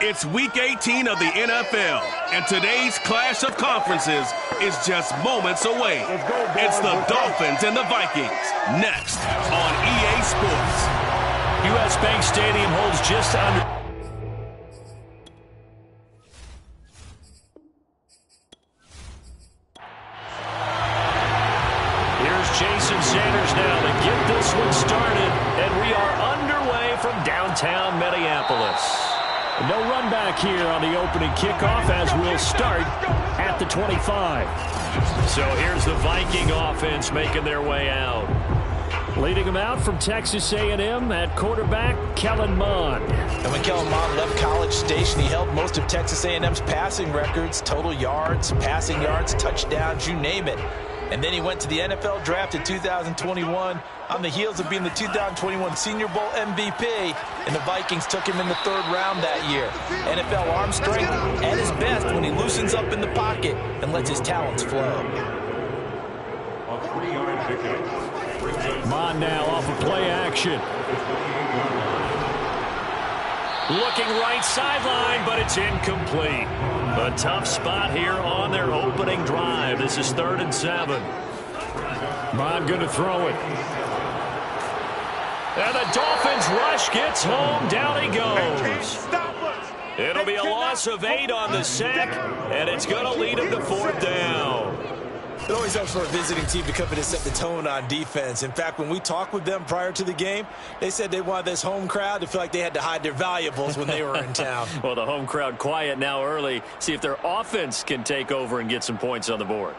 It's Week 18 of the NFL, and today's clash of conferences is just moments away. It's the Dolphins and the Vikings, next on EA Sports. U.S. Bank Stadium holds just under... Here's Jason Sanders now to get this one started, and we are underway from downtown Minneapolis. No run back here on the opening kickoff as we'll start at the 25. So here's the Viking offense making their way out. Leading them out from Texas A&M at quarterback, Kellen Mond. And when Kellen Mond left College Station, he held most of Texas A&M's passing records, total yards, passing yards, touchdowns, you name it. And then he went to the NFL draft in 2021 on the heels of being the 2021 Senior Bowl MVP, and the Vikings took him in the 3rd round that year. NFL arm strength at his best when he loosens up in the pocket and lets his talents flow. Mond now off of play action. Looking right sideline, but it's incomplete. A tough spot here on their opening drive. This is 3rd and 7. Mond going to throw it. And the Dolphins rush gets home. Down he goes. It'll be a loss of 8 on the sack, and it's going to lead him to 4th down. It always helps for a visiting team to come in and set the tone on defense. In fact, when we talked with them prior to the game, they said they wanted this home crowd to feel like they had to hide their valuables when they were in town. Well, the home crowd quiet now early. See if their offense can take over and get some points on the board.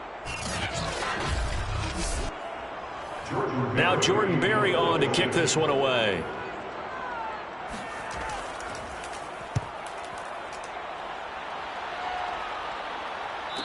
Now Jordan Berry on to kick this one away.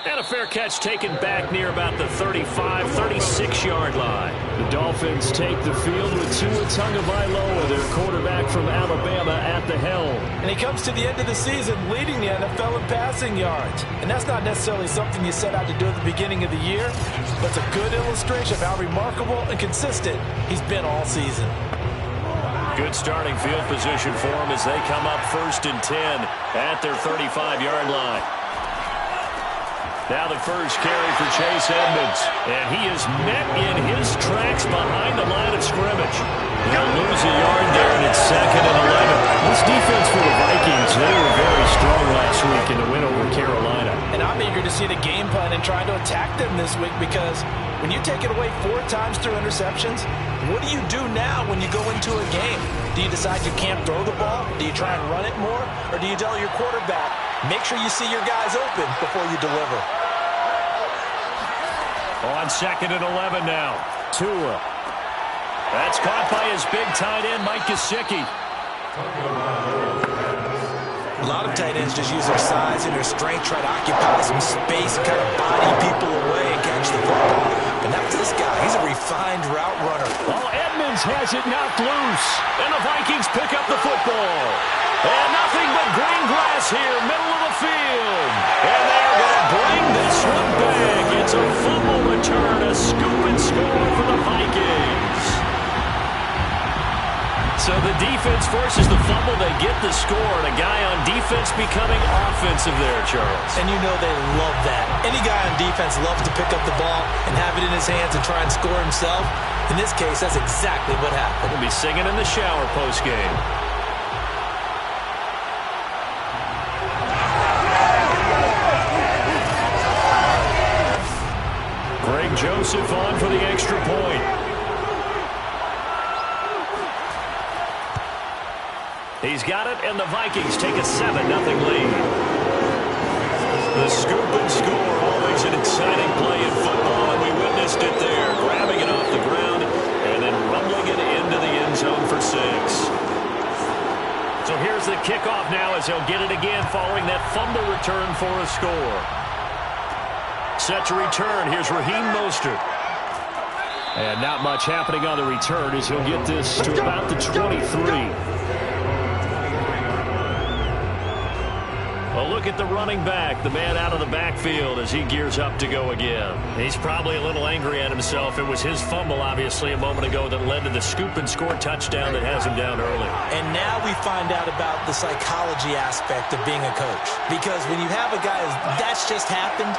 And a fair catch taken back near about the 35, 36-yard line. The Dolphins take the field with Tua Tagovailoa, their quarterback from Alabama, at the helm. And he comes to the end of the season leading the NFL in passing yards. And that's not necessarily something you set out to do at the beginning of the year, but it's a good illustration of how remarkable and consistent he's been all season. Good starting field position for him as they come up 1st and 10 at their 35-yard line. Now the first carry for Chase Edmonds. And he is met in his tracks behind the line of scrimmage. He'll lose a yard there, and it's 2nd and 11. This defense for the Vikings, they were very strong last week in the win over Carolina. And I'm eager to see the game plan and trying to attack them this week, because when you take it away 4 times through interceptions, what do you do now when you go into a game? Do you decide you can't throw the ball? Do you try and run it more? Or do you tell your quarterback, make sure you see your guys open before you deliver? On 2nd and 11 now. Tua. That's caught by his big tight end, Mike Gesicki. A lot of tight ends just use their size and their strength, try to occupy some space, kind of body people away and catch the football. But not this guy. He's a refined route runner. Oh, Edmonds has it knocked loose. And the Vikings pick up the football. And nothing but green grass here, middle of the field. And they're going to bring this one back. It's a fumble return, a scoop and score for the Vikings. So the defense forces the fumble. They get the score, and a guy on defense becoming offensive there, Charles. And you know they love that. Any guy on defense loves to pick up the ball and have it in his hands and try and score himself. In this case, that's exactly what happened. He'll be singing in the shower post-game. Greg Joseph on for the extra point. He's got it, and the Vikings take a 7-0 lead. The scoop and score, always an exciting play in football, and we witnessed it there. Grabbing it off the ground and then rumbling it into the end zone for 6. So here's the kickoff now as he'll get it again following that fumble return for a score. Set to return. Here's Raheem Mostert. And not much happening on the return as he'll get this to about the 23. look at the running back, the man out of the backfield as he gears up to go again. He's probably a little angry at himself. It was his fumble, obviously, a moment ago that led to the scoop and score touchdown that has him down early. And now we find out about the psychology aspect of being a coach. Because when you have a guy that's just happened,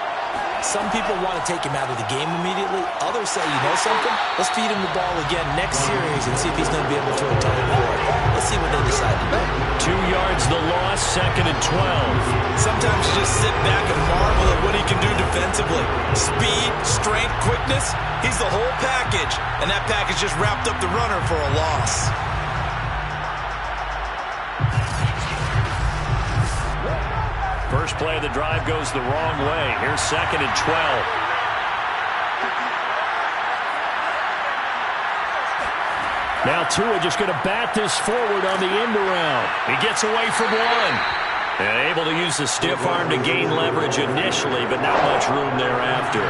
some people want to take him out of the game immediately. Others say, you know something? Let's feed him the ball again next series and see if he's going to be able to atone for it. Let's see what they decide to do. 2 yards the loss, 2nd and 12. Sometimes you just sit back and marvel at what he can do defensively. Speed, strength, quickness, he's the whole package. And that package just wrapped up the runner for a loss. First play of the drive goes the wrong way. Here's 2nd and 12. Now Tua just going to bat this forward on the end around. He gets away from one. And able to use the stiff arm to gain leverage initially, but not much room thereafter.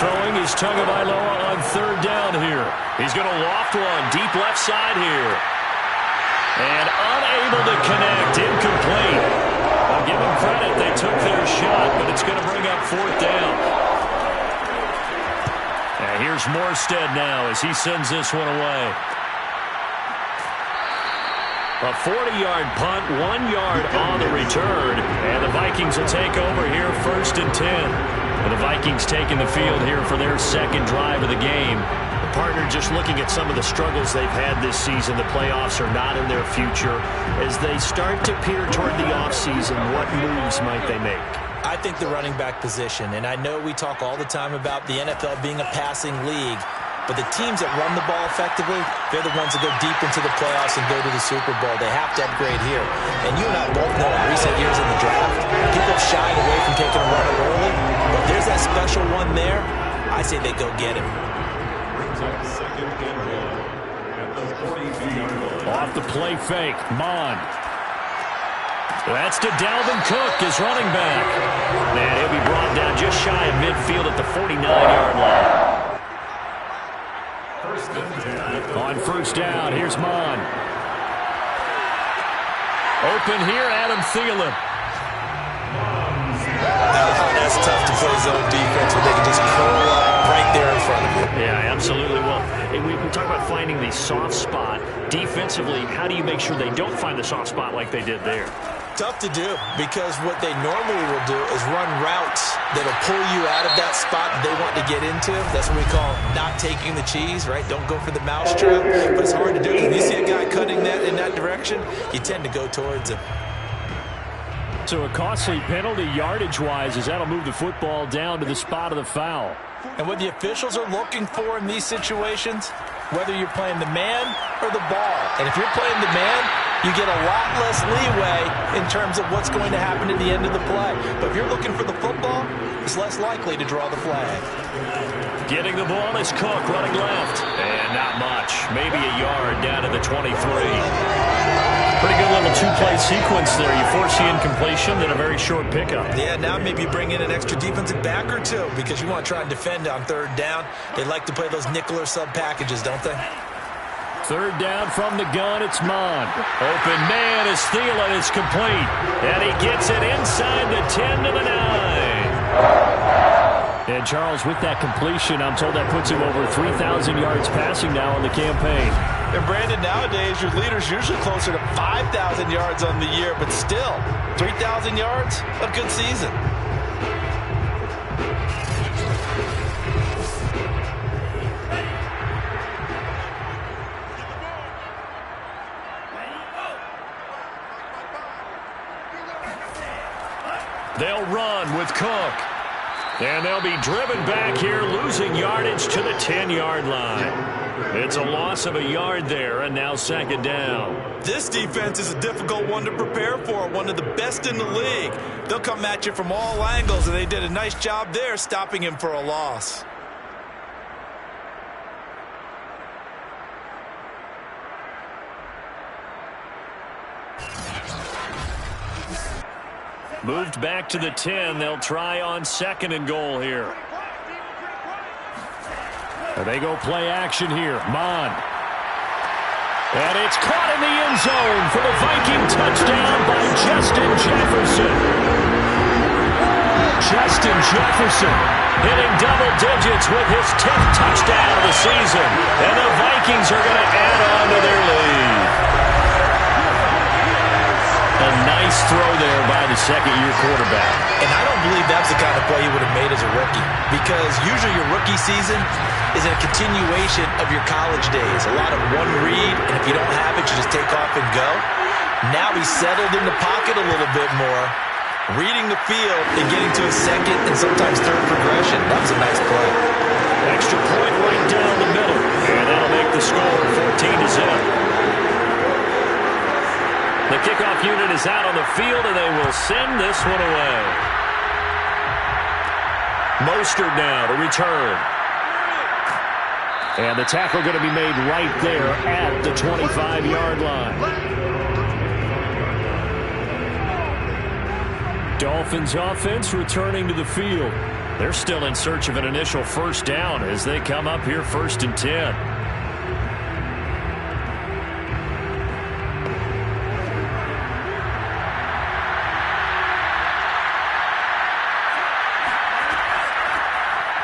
Throwing is Tagovailoa on 3rd down here. He's going to loft one deep left side here. And unable to connect, incomplete. I'll give them credit, they took their shot, but it's going to bring up 4th down. And here's Morstead now as he sends this one away. A 40-yard punt, 1 yard on the return, and the Vikings will take over here 1st and 10. And the Vikings taking the field here for their 2nd drive of the game. Partner, just looking at some of the struggles they've had this season, the playoffs are not in their future. As they start to peer toward the offseason, what moves might they make? I think the running back position, and I know we talk all the time about the NFL being a passing league, but the teams that run the ball effectively, they're the ones that go deep into the playoffs and go to the Super Bowl. They have to upgrade here. And you and I both know in recent years in the draft, people have shied away from taking a runner early, but there's that special one there. I say they go get him. Off the play fake, Mond. That's to Dalvin Cook, his running back. And he'll be brought down just shy of midfield at the 49-yard line. On 1st down, here's Mond. Open here, Adam Thielen. That's tough to play zone defense when they can just curl up right there in front of you. Yeah, absolutely. Well, we talk about finding the soft spot. Defensively, how do you make sure they don't find the soft spot like they did there? Tough to do, because what they normally will do is run routes that'll pull you out of that spot that they want to get into. That's what we call not taking the cheese, right? Don't go for the mousetrap. But it's hard to do. If you see a guy cutting that in that direction, you tend to go towards him. So a costly penalty yardage-wise, as that'll move the football down to the spot of the foul. And what the officials are looking for in these situations, whether you're playing the man or the ball. And if you're playing the man, you get a lot less leeway in terms of what's going to happen at the end of the play. But if you're looking for the football, it's less likely to draw the flag. Getting the ball is Cook running left. And not much. Maybe a yard down to the 23. Pretty good little two-play sequence there. You force the incompletion, then a very short pickup. Yeah, now maybe you bring in an extra defensive back or two because you want to try and defend on 3rd down. They like to play those nickel or sub packages, don't they? 3rd down from the gun, it's Mond. Open man is Thielen, it's complete. And he gets it inside the 10 to the 9. And Charles, with that completion, I'm told that puts him over 3,000 yards passing now on the campaign. And Brandon, nowadays your leader's usually closer to 5,000 yards on the year, but still, 3,000 yards, a good season. They'll run with Cook. And they'll be driven back here, losing yardage to the 10-yard line. It's a loss of a yard there, and now 2nd down. This defense is a difficult one to prepare for, one of the best in the league. They'll come at you from all angles, and they did a nice job there stopping him for a loss. Moved back to the 10. They'll try on 2nd and goal here. They go play action here. Mond. And it's caught in the end zone for the Viking touchdown by Justin Jefferson. Justin Jefferson hitting double digits with his 10th touchdown of the season. And the Vikings are going to add on to their lead. A nice throw there by the second-year quarterback. And I don't believe that's the kind of play he would have made as a rookie, because usually your rookie season is a continuation of your college days. A lot of one read, and if you don't have it, you just take off and go. Now he's settled in the pocket a little bit more, reading the field and getting to his second and sometimes third progression. That was a nice play. Extra point right down the middle, and that'll make the score 14-0. The kickoff unit is out on the field, and they will send this one away. Mostert now to return. And the tackle going to be made right there at the 25-yard line. Dolphins offense returning to the field. They're still in search of an initial first down as they come up here 1st and 10.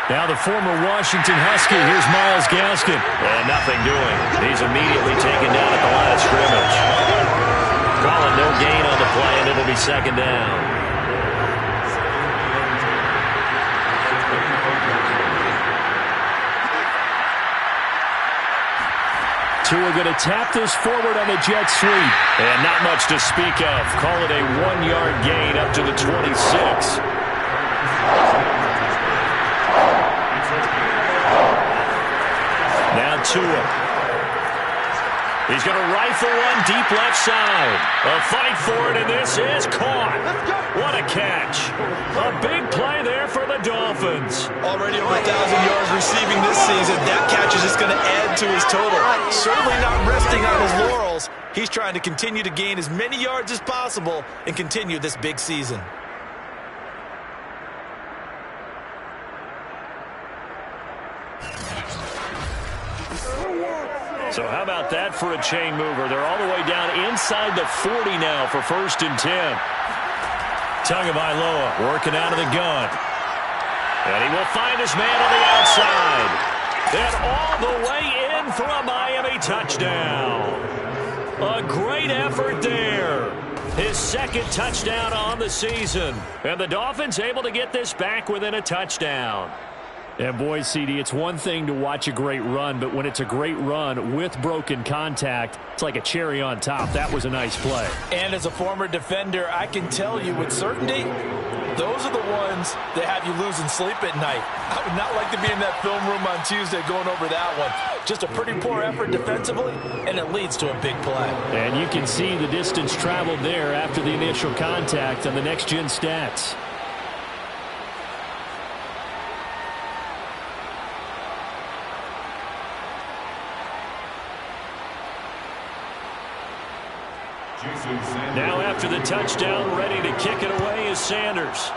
Now the former Washington Husky, here's Myles Gaskin. And nothing doing. He's immediately taken down at the line of scrimmage. Calling no gain on the play, and it'll be second down. Tua going to tap this forward on the jet sweep. And not much to speak of. Call it a 1-yard gain up to the 26. Now Tua. He's going to rifle one deep left side. A fight for it, and this is caught. What a catch. A big play there for the Dolphins. Already over 1,000 yards receiving this season. That catch is just going to add to his total. Certainly not resting on his laurels. He's trying to continue to gain as many yards as possible and continue this big season. So how about that for a chain mover? They're all the way down inside the 40 now for 1st and 10. Tagovailoa working out of the gun. And he will find his man on the outside. And all the way in for a Miami touchdown. A great effort there. His 2nd touchdown on the season. And the Dolphins able to get this back within a touchdown. And boy, CD, it's one thing to watch a great run, but when it's a great run with broken contact, it's like a cherry on top. That was a nice play. And as a former defender, I can tell you with certainty, those are the ones that have you losing sleep at night. I would not like to be in that film room on Tuesday going over that one. Just a pretty poor effort defensively, and it leads to a big play. And you can see the distance traveled there after the initial contact on the next-gen stats. Now after the touchdown, ready to kick it away is Sanders.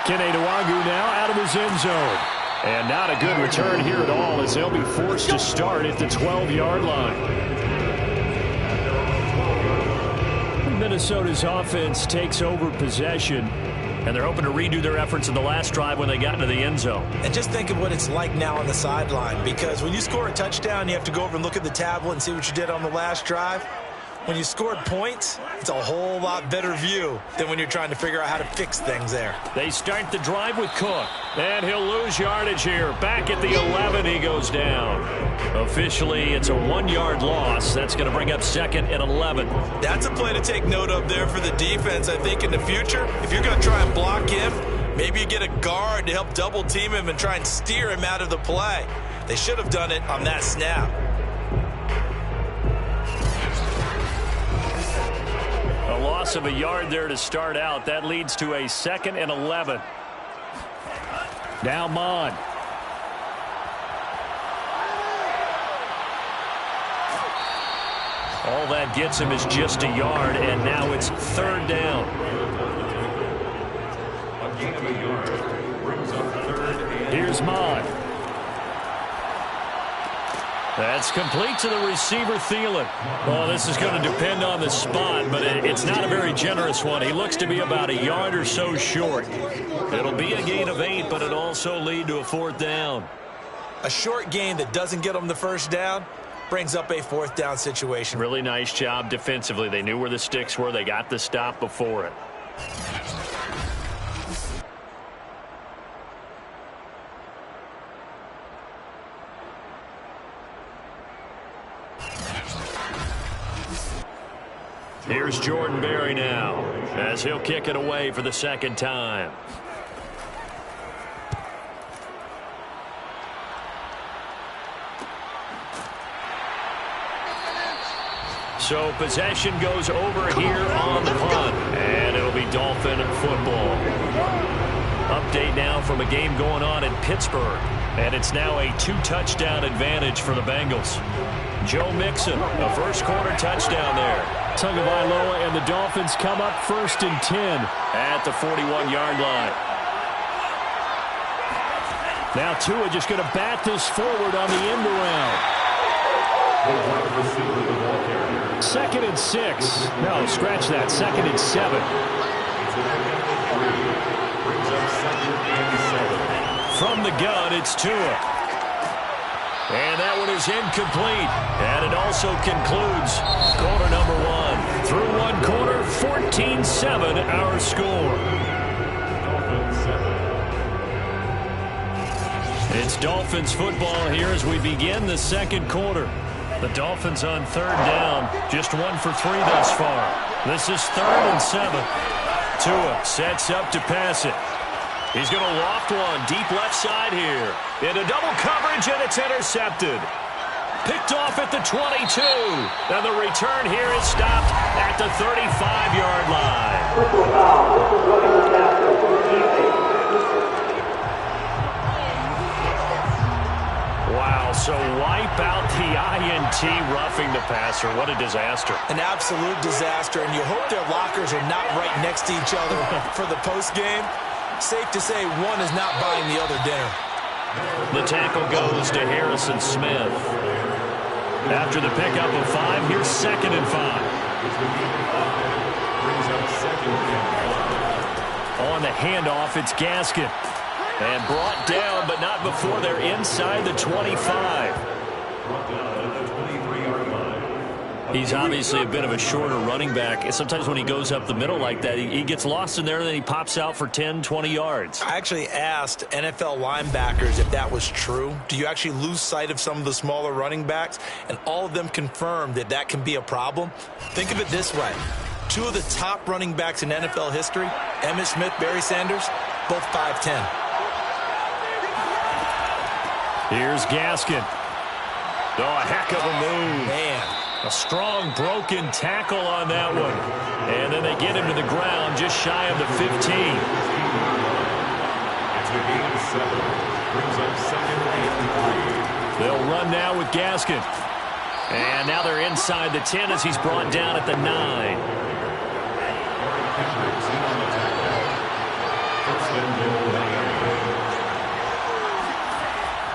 Kene Nwangwu now out of his end zone. And not a good return here at all as they'll be forced to start at the 12-yard line. Minnesota's offense takes over possession. And they're hoping to redo their efforts in the last drive when they got into the end zone. And just think of what it's like now on the sideline, because when you score a touchdown, you have to go over and look at the tablet and see what you did on the last drive. When you scored points, it's a whole lot better view than when you're trying to figure out how to fix things there. They start the drive with Cook, and he'll lose yardage here. Back at the 11, he goes down. Officially, it's a 1-yard loss. That's going to bring up 2nd and 11. That's a play to take note of there for the defense. I think in the future, if you're going to try and block him, maybe you get a guard to help double team him and try and steer him out of the play. They should have done it on that snap. A loss of a yard there to start out. That leads to a 2nd and 11. Now Mon. All that gets him is just a yard, and now it's 3rd down. Here's Mon. That's complete to the receiver, Thielen. Well, this is going to depend on the spot, but it's not a very generous one. He looks to be about a yard or so short. It'll be a gain of 8, but it'll also lead to a 4th down. A short gain that doesn't get them the first down brings up a 4th down situation. Really nice job defensively. They knew where the sticks were. They got the stop before it. Here's Jordan Berry now, as he'll kick it away for the 2nd time. So possession goes over here on the punt, and it'll be Dolphin football. Update now from a game going on in Pittsburgh, and it's now a 2-touchdown advantage for the Bengals. Joe Mixon, a first-quarter touchdown there. Tagovailoa and the Dolphins come up 1st and 10 at the 41-yard line. Now Tua just going to bat this forward on the end around. 2nd and 6. No, scratch that. 2nd and 7. From the gun, it's Tua. And that one is incomplete. And it also concludes quarter number 1. Through one quarter, 14-7 our score. It's Dolphins football here as we begin the 2nd quarter. The Dolphins on 3rd down, just 1 for 3 thus far. This is 3rd and 7. Tua sets up to pass it. He's going to loft one deep left side here. Into double coverage, and it's intercepted. Picked off at the 22. And the return here is stopped at the 35-yard line. Wow, so wipe out the INT roughing the passer. What a disaster. An absolute disaster, and you hope their lockers are not right next to each other for the postgame. Safe to say one is not buying the other dinner. The tackle goes to Harrison Smith. After the pickup of 5, here's 2nd and 5. On the handoff, it's Gaskin. And brought down, but not before they're inside the 25. He's obviously a bit of a shorter running back. And sometimes when he goes up the middle like that, he gets lost in there, and then he pops out for 10, 20 yards. I actually asked NFL linebackers if that was true. Do you actually lose sight of some of the smaller running backs? And all of them confirmed that that can be a problem. Think of it this way. 2 of the top running backs in NFL history, Emmitt Smith, Barry Sanders, both 5'10". Here's Gaskin. Oh, a heck of a move. Man. A strong broken tackle on that one. And then they get him to the ground just shy of the 15. They'll run now with Gaskin. And now they're inside the 10 as he's brought down at the 9.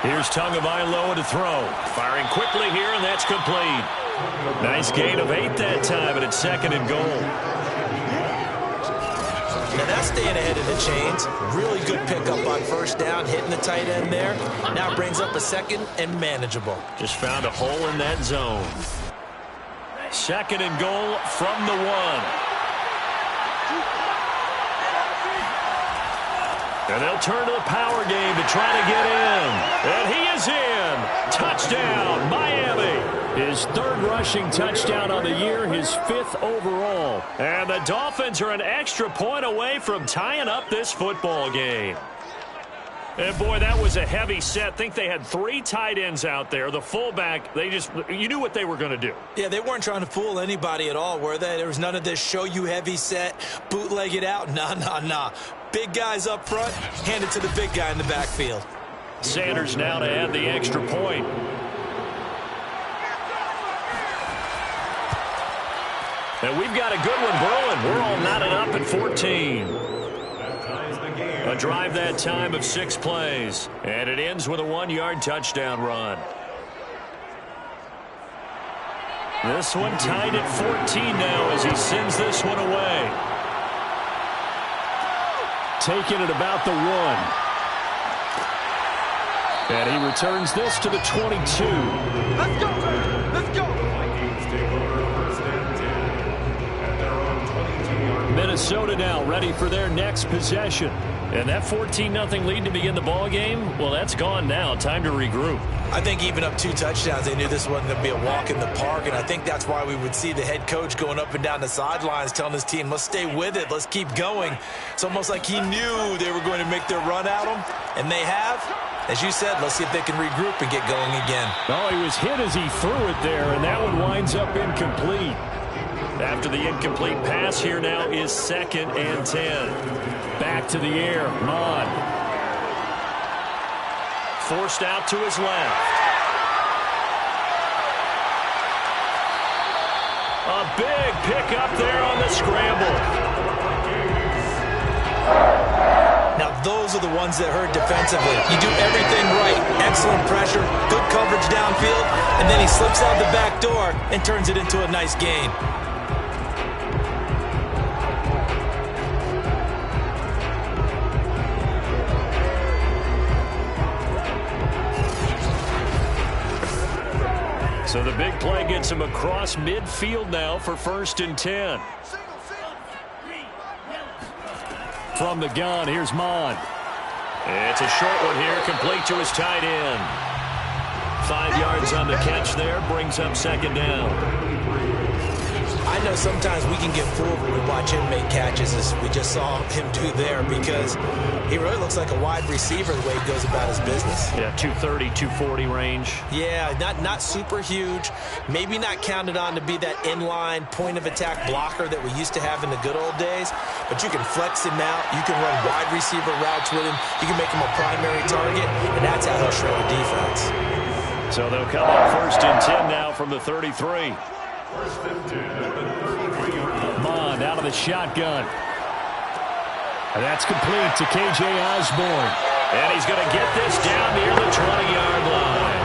Here's Tagovailoa to throw. Firing quickly here, and that's complete. Nice gain of 8 that time, and it's 2nd and goal. Now that's staying ahead of the chains. Really good pickup on 1st down, hitting the tight end there. Now brings up a 2nd and manageable. Just found a hole in that zone. 2nd and goal from the 1. And they'll turn to the power game to try to get in. And he is in. Touchdown, Miami. His 3rd rushing touchdown on the year, his 5th overall. And the Dolphins are an extra point away from tying up this football game. And, boy, that was a heavy set. I think they had 3 tight ends out there. The fullback, you knew what they were going to do. Yeah, they weren't trying to fool anybody at all, were they? There was none of this show you heavy set, bootleg it out. Nah. Big guys up front, hand it to the big guy in the backfield. Sanders now to add the extra point. And we've got a good one brewing. We're all knotted up at 14. A drive that time of 6 plays. And it ends with a 1-yard touchdown run. This one tied at 14 now as he sends this one away. Taking it about the 1. And he returns this to the 22. Let's go! Let's go! Minnesota now ready for their next possession. And that 14-0 lead to begin the ball game, well, that's gone now. Time to regroup. I think even up 2 touchdowns, they knew this wasn't going to be a walk in the park, and I think that's why we would see the head coach going up and down the sidelines telling his team, let's stay with it, let's keep going. It's almost like he knew they were going to make their run at him, and they have. As you said, let's see if they can regroup and get going again. Oh, he was hit as he threw it there, and that one winds up incomplete. After the incomplete pass, here now is 2nd and 10. Back to the air, Mon. Forced out to his left. A big pickup there on the scramble. Now, those are the ones that hurt defensively. You do everything right. Excellent pressure, good coverage downfield, and then he slips out the back door and turns it into a nice gain. So the big play gets him across midfield now for 1st and 10. From the gun, here's Mon. It's a short one here, complete to his tight end. 5 yards on the catch there, brings up 2nd down. I know sometimes we can get fooled when we watch him make catches, as we just saw him do there, because he really looks like a wide receiver the way he goes about his business. Yeah, 230, 240 range. Yeah, not super huge. Maybe not counted on to be that inline point-of-attack blocker that we used to have in the good old days, but you can flex him out. You can run wide receiver routes with him. You can make him a primary target, and that's how he'll shred a defense. So they'll come up 1st and 10 now from the 33. Mon out of the shotgun. And that's complete to K.J. Osborne. And he's going to get this down near the 20-yard line.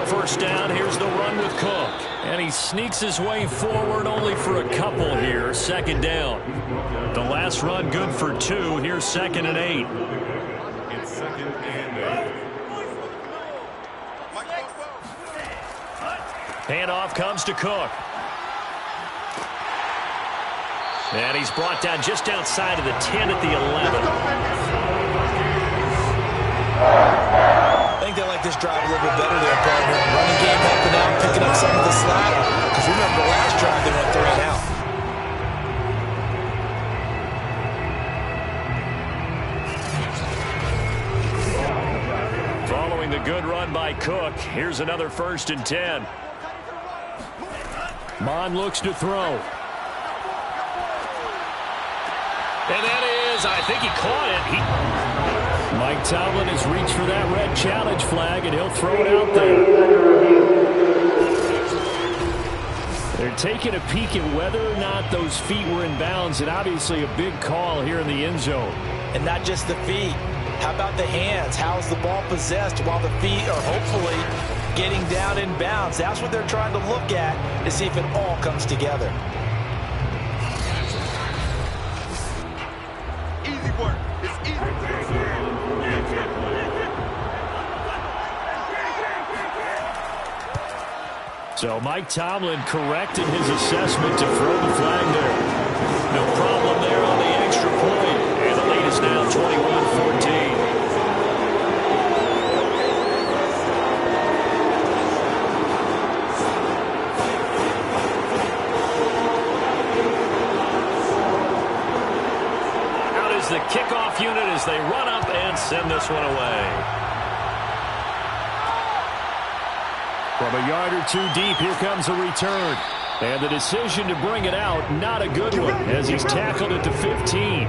First down, here's the run with Cook. And he sneaks his way forward only for a couple here. 2nd down. The last run good for 2. Here's 2nd and 8. It's 2nd and 8. Handoff comes to Cook. And he's brought down just outside of the 10 at the 11. I think they like this drive a little bit better there, partner. Running game helping out, picking up some of the slack. Because remember the last drive they went 3 and out. Following the good run by Cook, here's another 1st and 10. Mon looks to throw. And that is, I think he caught it. Mike Tomlin has reached for that red challenge flag, and he'll throw it out there. They're taking a peek at whether or not those feet were in bounds, and obviously a big call here in the end zone. And not just the feet. How about the hands? How's the ball possessed while the feet are hopefully getting down in bounds? That's what they're trying to look at to see if it all comes together. Easy work. It's easy. So Mike Tomlin correcting his assessment to throw the flag there. No problem there on the extra point. And the lead is now 21-14. The kickoff unit as they run up and send this one away. From a yard or 2 deep, here comes a return. And the decision to bring it out, not a good one, as he's tackled at the 15.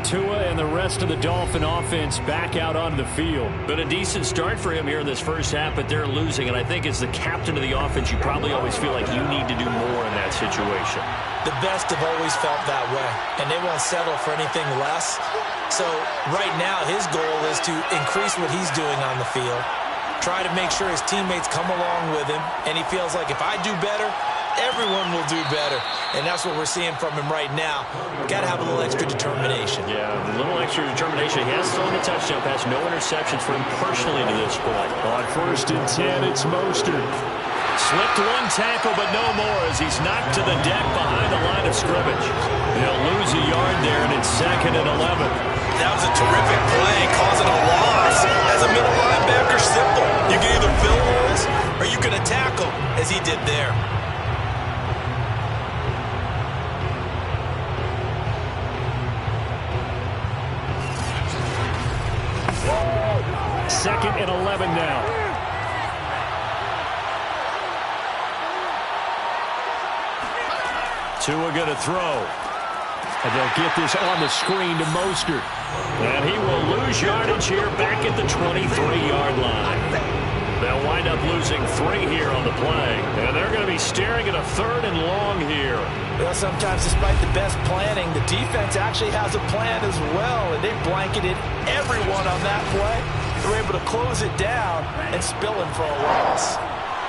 Tua and the the rest of the Dolphin offense back out onto the field. But a decent start for him here in this first half, but they're losing. And I think as the captain of the offense, you probably always feel like you need to do more in that situation. The best have always felt that way, and they won't settle for anything less. So right now, his goal is to increase what he's doing on the field, try to make sure his teammates come along with him, and he feels like if I do better, everyone will do better. And that's what we're seeing from him right now. Got to have a little extra determination. Yeah, a little extra determination. He has thrown the touchdown pass. No interceptions for him personally to this point. On 1st and 10, it's Mostert. Slipped one tackle, but no more as he's knocked to the deck behind the line of scrimmage. They'll lose a yard there, and it's 2nd and 11. That was a terrific play, causing a loss. As a middle linebacker, simple. You can either fill holes or you can attack them, as he did there. 2nd and 11 now. Tua going to throw. And they'll get this on the screen to Mostert. And he will lose yardage here back at the 23-yard line. They'll wind up losing 3 here on the play. And they're going to be staring at a 3rd and long here. Well, sometimes despite the best planning, the defense actually has a plan as well. And they blanketed everyone on that play. They're able to close it down and spill him for a loss.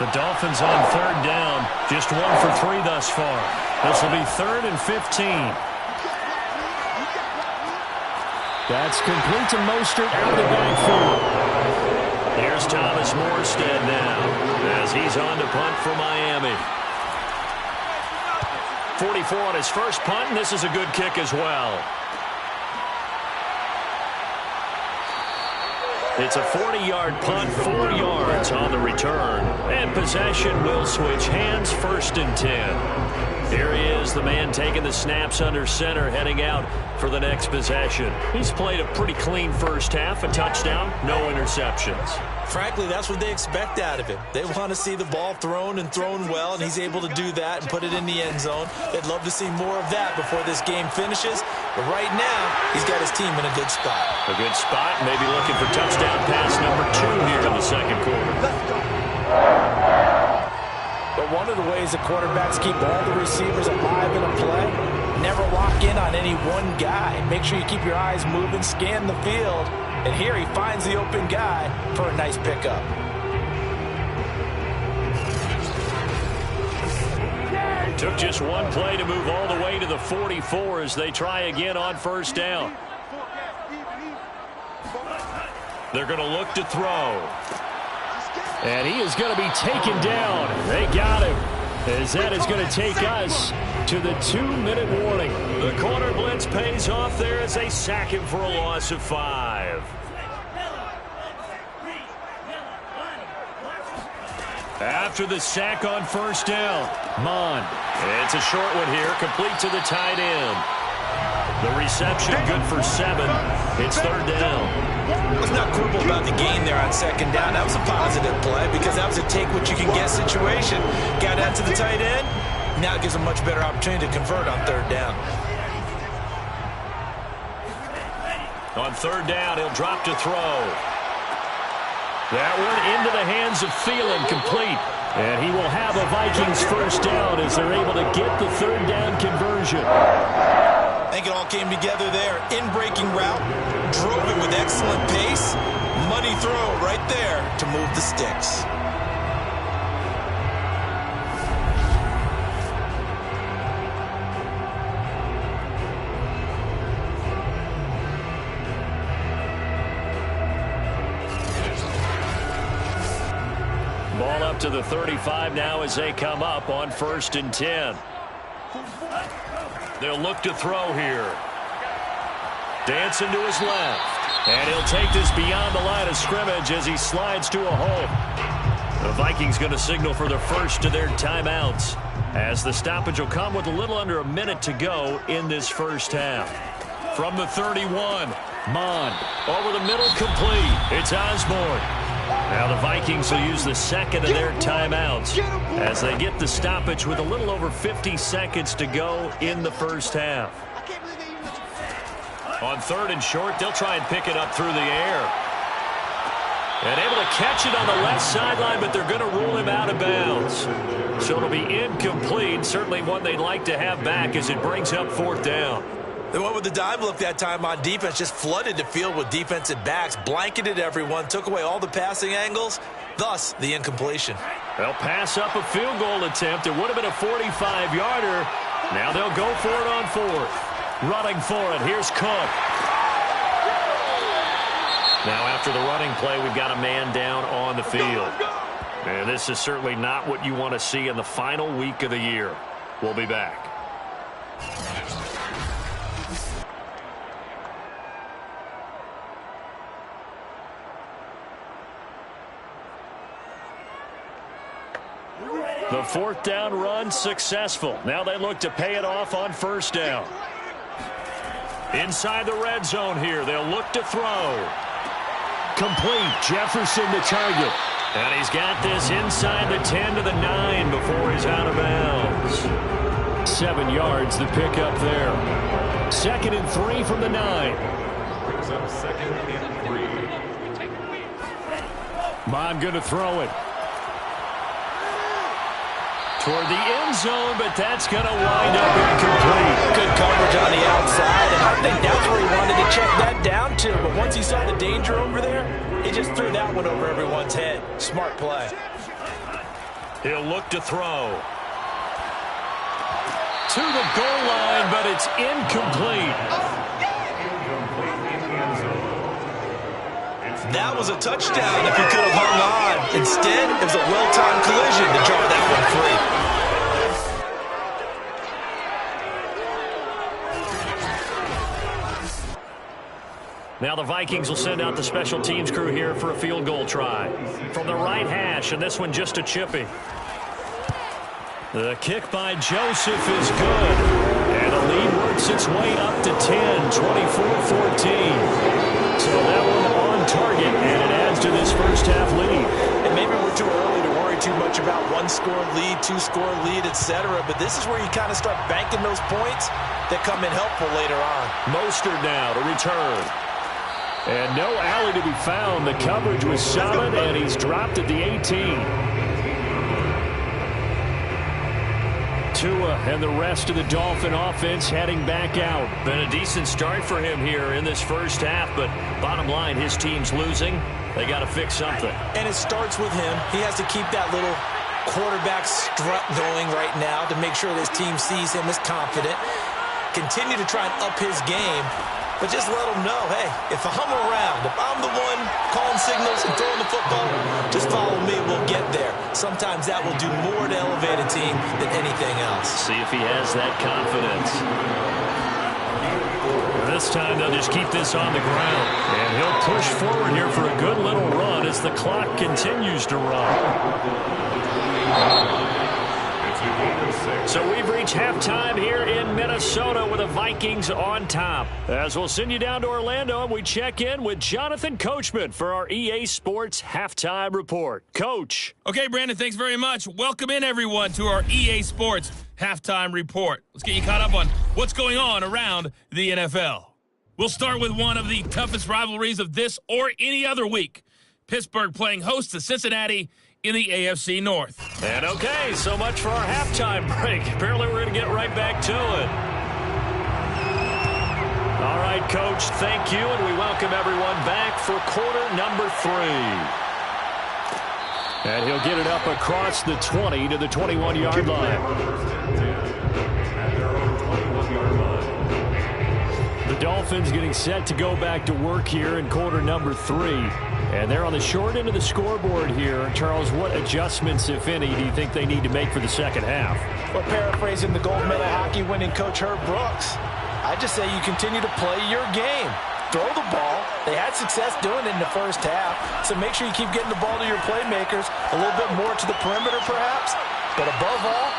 The Dolphins on 3rd down. Just 1 for 3 thus far. This will be 3rd and 15. That's complete to Mostert out of the backfield. Here's Thomas Morstead now as he's on to punt for Miami. 44 on his first punt, and this is a good kick as well. It's a 40-yard punt, 4 yards on the return. And possession will switch hands, 1st and 10. Here he is, the man taking the snaps under center, heading out for the next possession. He's played a pretty clean first half, a touchdown, no interceptions. Frankly, that's what they expect out of him. They want to see the ball thrown and thrown well, and he's able to do that and put it in the end zone. They'd love to see more of that before this game finishes. But right now, he's got his team in a good spot. A good spot, maybe looking for touchdown pass number 2 here in the 2nd quarter. But one of the ways the quarterbacks keep all the receivers alive in a play, never lock in on any one guy. Make sure you keep your eyes moving, scan the field. And here he finds the open guy for a nice pickup. Took just one play to move all the way to the 44 as they try again on 1st down. They're going to look to throw. And he is going to be taken down. They got him. As that is going to take us to the 2-minute warning. The corner blitz pays off there as they sack him for a loss of 5. After the sack on 1st down, Mon. It's a short one here, complete to the tight end. The reception good for 7. It's 3rd down. Let's not quibble about the gain there on 2nd down. That was a positive play because that was a take-what-you-can-get situation. Got out to the tight end. Now it gives a much better opportunity to convert on 3rd down. On 3rd down, he'll drop to throw. That one into the hands of Thielen, complete. And he will have a Vikings 1st down as they're able to get the 3rd down conversion. I think it all came together there. In-breaking route, drove it with excellent pace. Money throw right there to move the sticks. Ball up to the 35 now as they come up on 1st and 10. They'll look to throw here. Dancing to his left. And he'll take this beyond the line of scrimmage as he slides to a hole. The Vikings going to signal for the first of their timeouts, as the stoppage will come with a little under a minute to go in this first half. From the 31, Mon. Over the middle, complete. It's Osborne. Now the Vikings will use the 2nd of their timeouts as they get the stoppage with a little over 50 seconds to go in the first half. On 3rd and short, they'll try and pick it up through the air. And able to catch it on the left sideline, but they're going to rule him out of bounds. So it'll be incomplete. Certainly one they'd like to have back as it brings up 4th down. They went with the dive look that time on defense, just flooded the field with defensive backs, blanketed everyone, took away all the passing angles, thus the incompletion. They'll pass up a field goal attempt. It would have been a 45-yarder. Now they'll go for it on 4th. Running for it, here's Cook. Now after the running play, we've got a man down on the field. And this is certainly not what you want to see in the final week of the year. We'll be back. The 4th down run successful. Now they look to pay it off on 1st down. Inside the red zone here, they'll look to throw. Complete. Jefferson the target. And he's got this inside the 10 to the 9 before he's out of bounds. 7 yards the pickup there. 2nd and 3 from the 9. Brings up 2nd and 3. Mon going to throw it. Toward the end zone, but that's going to wind up incomplete. Good coverage on the outside, and I think that's where he wanted to check that down to. But once he saw the danger over there, he just threw that one over everyone's head. Smart play. He'll look to throw. To the goal line, but it's incomplete. That was a touchdown if he could have hung on. Instead, it was a well-timed collision to draw that one free. Now the Vikings will send out the special teams crew here for a field goal try. From the right hash, and this one just a chippy. The kick by Joseph is good. And the lead works its way up to 10, 24-14. So that one on target, and it adds to this first half lead. And maybe we're too early to worry too much about one-score lead, two-score lead, etc. But this is where you kind of start banking those points that come in helpful later on. Mostert now to return. And no alley to be found. The coverage was solid, and he's dropped at the 18. Tua and the rest of the Dolphin offense heading back out. Been a decent start for him here in this first half, but bottom line, his team's losing. They got to fix something. And it starts with him. He has to keep that little quarterback strut going right now to make sure this team sees him as confident. Continue to try and up his game. But just let them know, hey, if I'm around, if I'm the one calling signals and throwing the football, just follow me, we'll get there. Sometimes that will do more to elevate a team than anything else. See if he has that confidence. This time they'll just keep this on the ground. And he'll push forward here for a good little run as the clock continues to run. So we've reached halftime here in Minnesota with the Vikings on top. As we'll send you down to Orlando and we check in with Jonathan Coachman for our EA Sports Halftime Report. Coach. Okay, Brandon, thanks very much. Welcome in, everyone, to our EA Sports Halftime Report. Let's get you caught up on what's going on around the NFL. We'll start with one of the toughest rivalries of this or any other week. Pittsburgh playing host to Cincinnati in the AFC North. And okay, so much for our halftime break. Apparently we're going to get right back to it. All right, Coach, thank you, and we welcome everyone back for quarter number 3. And he'll get it up across the 20 to the 21-yard line. The Dolphins getting set to go back to work here in quarter number 3. And they're on the short end of the scoreboard here. Charles, what adjustments, if any, do you think they need to make for the second half? Well, paraphrasing the gold medal hockey winning coach Herb Brooks, I just say you continue to play your game. Throw the ball. They had success doing it in the first half, so make sure you keep getting the ball to your playmakers, a little bit more to the perimeter perhaps, but above all,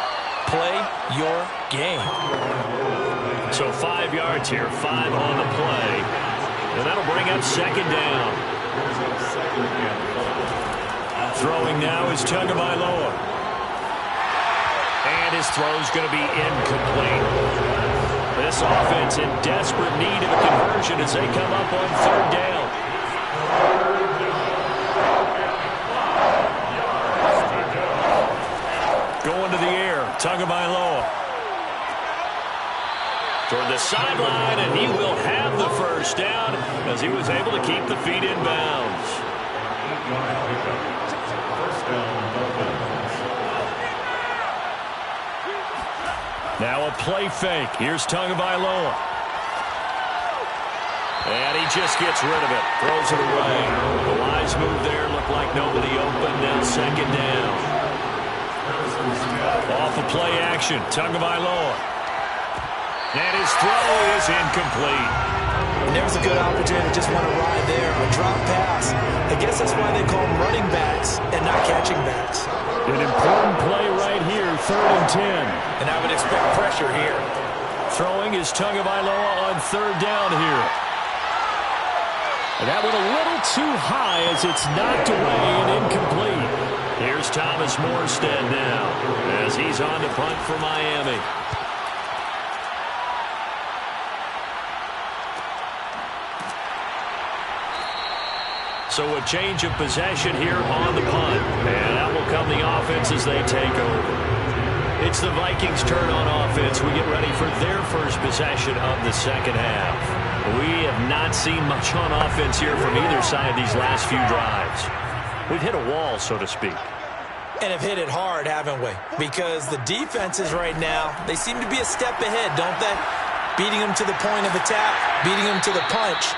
play your game. So 5 yards here, 5 on the play, and that'll bring up second down. Throwing now is Tagovailoa. And his throw's going to be incomplete. This this offense in desperate need of a conversion as they come up on third down. Going to the air, Tagovailoa. Toward the sideline, and he will have the first down as he was able to keep the feet in bounds. Now a play fake. Here's Tagovailoa. And he just gets rid of it. Throws it away. The wise move there. Looked like nobody open. Now second down. Off of play action. Tagovailoa. And his throw is incomplete. And there was a good opportunity to just want to ride there. A drop pass. I guess that's why they call them running backs and not catching backs. An important play right here, 3rd and 10. And I would expect pressure here. Throwing is Tagovailoa on third down here. And that went a little too high as it's knocked away and incomplete. Here's Thomas Morstead now as he's on to punt for Miami. So a change of possession here on the punt. And out will come the offense as they take over. It's the Vikings' turn on offense. We get ready for their first possession of the second half. We have not seen much on offense here from either side these last few drives. We've hit a wall, so to speak. And have hit it hard, haven't we? Because the defenses right now, they seem to be a step ahead, don't they? Beating them to the point of attack, beating them to the punch.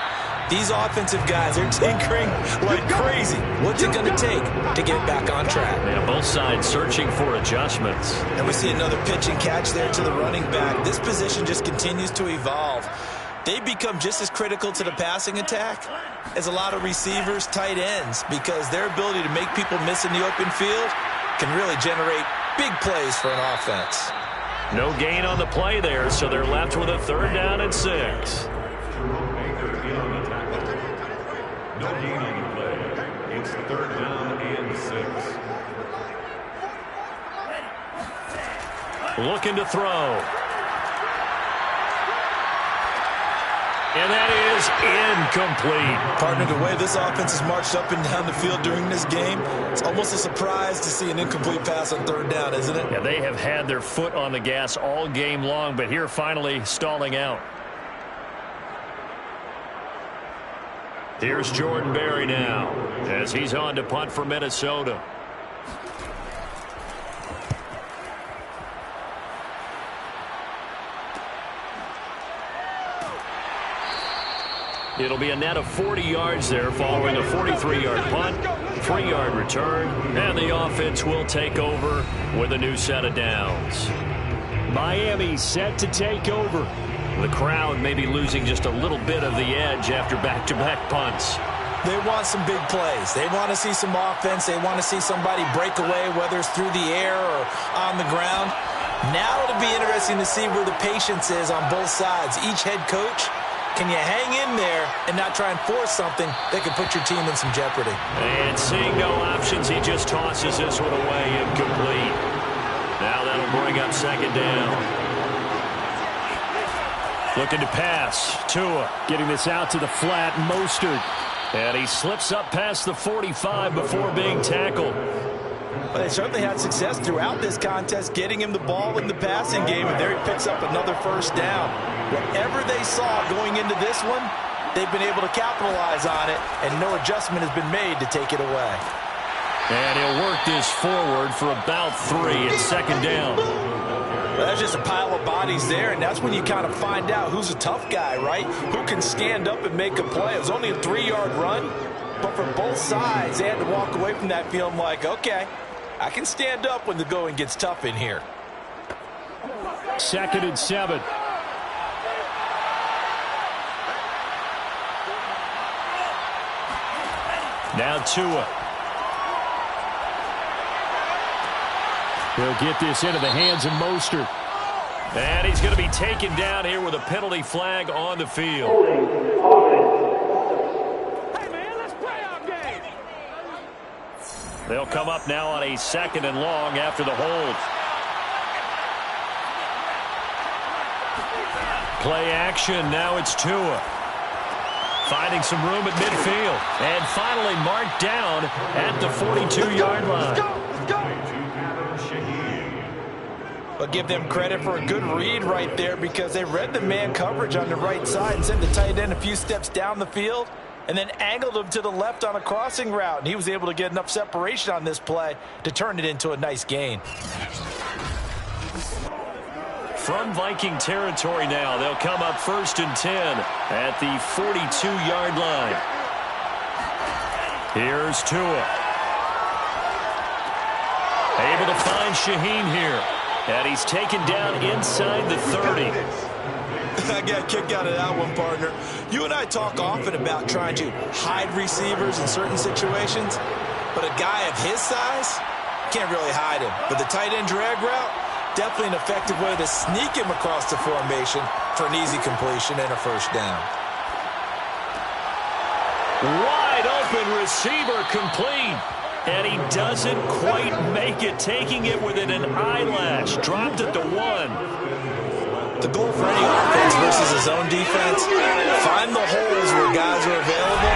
These offensive guys are tinkering like crazy. What's it going to take to get back on track? Yeah, both sides searching for adjustments. And we see another pitch and catch there to the running back. This position just continues to evolve. They become just as critical to the passing attack as a lot of receivers, tight ends, because their ability to make people miss in the open field can really generate big plays for an offense. No gain on the play there, so they're left with a 3rd down and 6. No gain on the play. It's 3rd down and 6. Looking to throw. And that is incomplete. Partner, the way this offense has marched up and down the field during this game, it's almost a surprise to see an incomplete pass on 3rd down, isn't it? Yeah, they have had their foot on the gas all game long, but here finally stalling out. Here's Jordan Berry now as he's on to punt for Minnesota. It'll be a net of 40 yards there following a 43-yard punt, 3-yard return, and the offense will take over with a new set of downs. Miami set to take over. The crowd may be losing just a little bit of the edge after back-to-back punts. They want some big plays. They want to see some offense. They want to see somebody break away, whether it's through the air or on the ground. Now it'll be interesting to see where the patience is on both sides. Each head coach, can you hang in there and not try and force something that could put your team in some jeopardy? And seeing no options, he just tosses this one away, incomplete. Now that'll bring up 2nd down. Looking to pass. Tua getting this out to the flat. Mostert. And he slips up past the 45 before being tackled. Well, they certainly had success throughout this contest getting him the ball in the passing game, and there he picks up another 1st down. Whatever they saw going into this one, they've been able to capitalize on it, and no adjustment has been made to take it away. And he'll work this forward for about 3 at 2nd down. Well, that's just a pile of bodies there, and that's when you kind of find out who's a tough guy, right? Who can stand up and make a play. It was only a 3-yard run, but for both sides, they had to walk away from that feeling like, okay, I can stand up when the going gets tough in here. 2nd and 7. Now Tua. He'll get this into the hands of Mostert. And he's going to be taken down here with a penalty flag on the field. Hey, man, let's play our game. They'll come up now on a 2nd and long after the hold. Play action. Now it's Tua. Finding some room at midfield. And finally marked down at the 42-yard line. But give them credit for a good read right there, because they read the man coverage on the right side and sent the tight end a few steps down the field and then angled him to the left on a crossing route. And he was able to get enough separation on this play to turn it into a nice gain. From Viking territory now, they'll come up 1st and 10 at the 42-yard line. Here's Tua. Able to find Shaheen here. And he's taken down inside the 30. I got a kick out of that one, partner. You and I talk often about trying to hide receivers in certain situations, but a guy of his size can't really hide him. But the tight end drag route, definitely an effective way to sneak him across the formation for an easy completion and a first down. Wide open receiver complete. And he doesn't quite make it, taking it within an eyelash. Dropped at the 1. The goal for any offense versus his own defense, find the holes where guys are available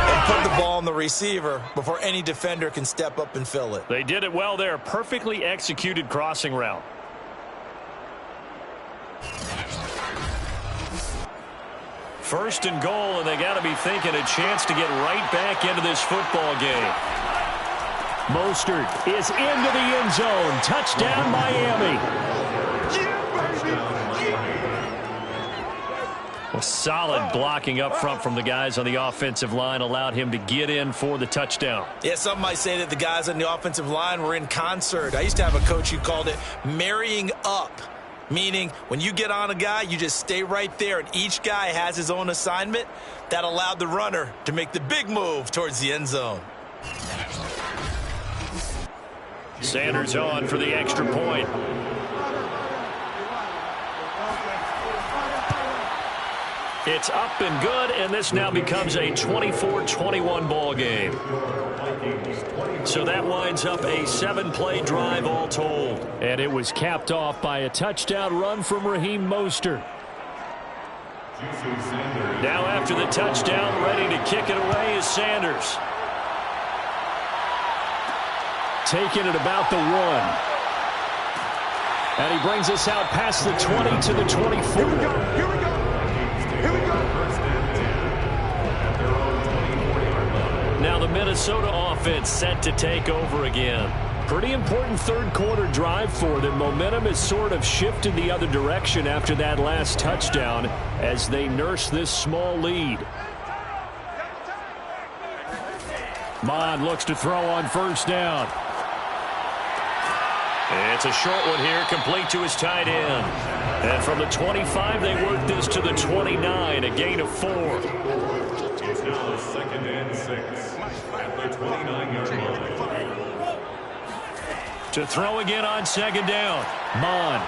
and put the ball on the receiver before any defender can step up and fill it. They did it well there. Perfectly executed crossing route. First and goal, and they got to be thinking a chance to get right back into this football game. Mostert is into the end zone. Touchdown, Miami. Well, solid blocking up front from the guys on the offensive line allowed him to get in for the touchdown. Yeah, some might say that the guys on the offensive line were in concert. I used to have a coach who called it marrying up, meaning when you get on a guy, you just stay right there, and each guy has his own assignment. That allowed the runner to make the big move towards the end zone. Sanders on for the extra point. It's up and good, and this now becomes a 24-21 ball game. So that winds up a 7-play drive all told. And it was capped off by a touchdown run from Raheem Mostert. Now after the touchdown, ready to kick it away is Sanders. Taking it about the 1. And he brings us out past the 20 to the 24. Here we go. Now the Minnesota offense set to take over again. Pretty important third quarter drive for them. Momentum has sort of shifted the other direction after that last touchdown as they nurse this small lead. Mond looks to throw on first down. It's a short one here, complete to his tight end. And from the 25, they work this to the 29, a gain of 4. It's now 2nd and 6 at the 29-yard line. To throw again on second down, Mond.